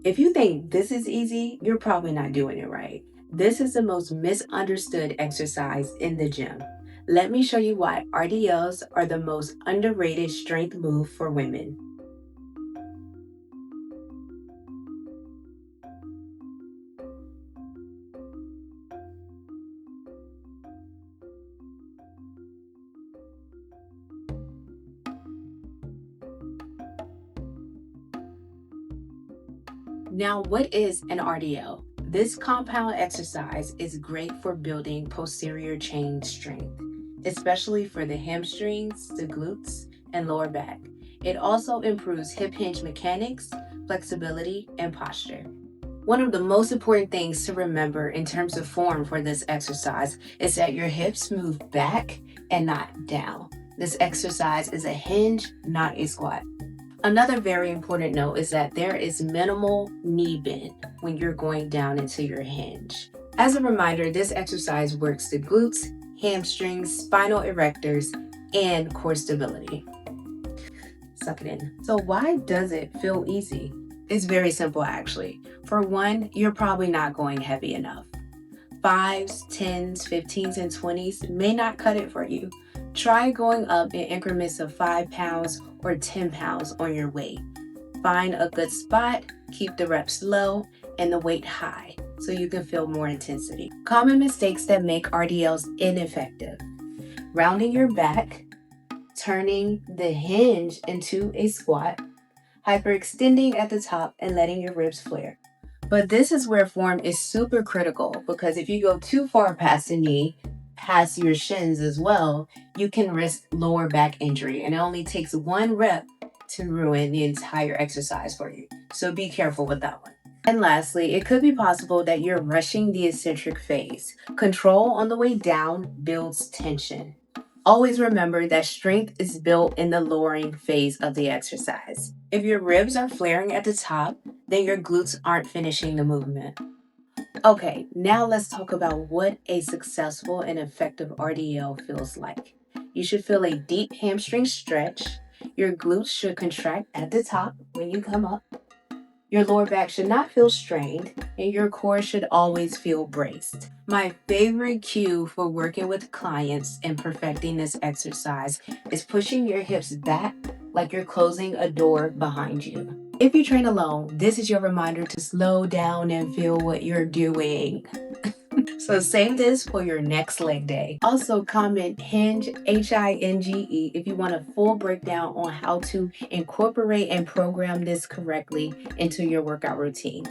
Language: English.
If you think this is easy, you're probably not doing it right. This is the most misunderstood exercise in the gym. Let me show you why RDLs are the most underrated strength move for women. Now, what is an RDL? This compound exercise is great for building posterior chain strength, especially for the hamstrings, the glutes, and lower back. It also improves hip hinge mechanics, flexibility, and posture. One of the most important things to remember in terms of form for this exercise is that your hips move back and not down. This exercise is a hinge, not a squat. Another very important note is that there is minimal knee bend when you're going down into your hinge. As a reminder, this exercise works the glutes, hamstrings, spinal erectors, and core stability. Suck it in. So why does it feel easy? It's very simple actually. For one, you're probably not going heavy enough. 5s, 10s, 15s, and 20s may not cut it for you. Try going up in increments of 5 pounds or 10 pounds on your weight. Find a good spot, keep the reps low and the weight high so you can feel more intensity. Common mistakes that make RDLs ineffective: rounding your back, turning the hinge into a squat, hyperextending at the top, and letting your ribs flare. But this is where form is super critical, because if you go too far past the knee, past your shins as well, you can risk lower back injury. And it only takes one rep to ruin the entire exercise for you. So be careful with that one. And lastly, it could be possible that you're rushing the eccentric phase. Control on the way down builds tension. Always remember that strength is built in the lowering phase of the exercise. If your ribs are flaring at the top, then your glutes aren't finishing the movement. Okay, now let's talk about what a successful and effective RDL feels like. You should feel a deep hamstring stretch. Your glutes should contract at the top when you come up. Your lower back should not feel strained, and your core should always feel braced. My favorite cue for working with clients and perfecting this exercise is pushing your hips back like you're closing a door behind you. If you train alone, this is your reminder to slow down and feel what you're doing. So save this for your next leg day. Also comment hinge, HINGE, if you want a full breakdown on how to incorporate and program this correctly into your workout routine.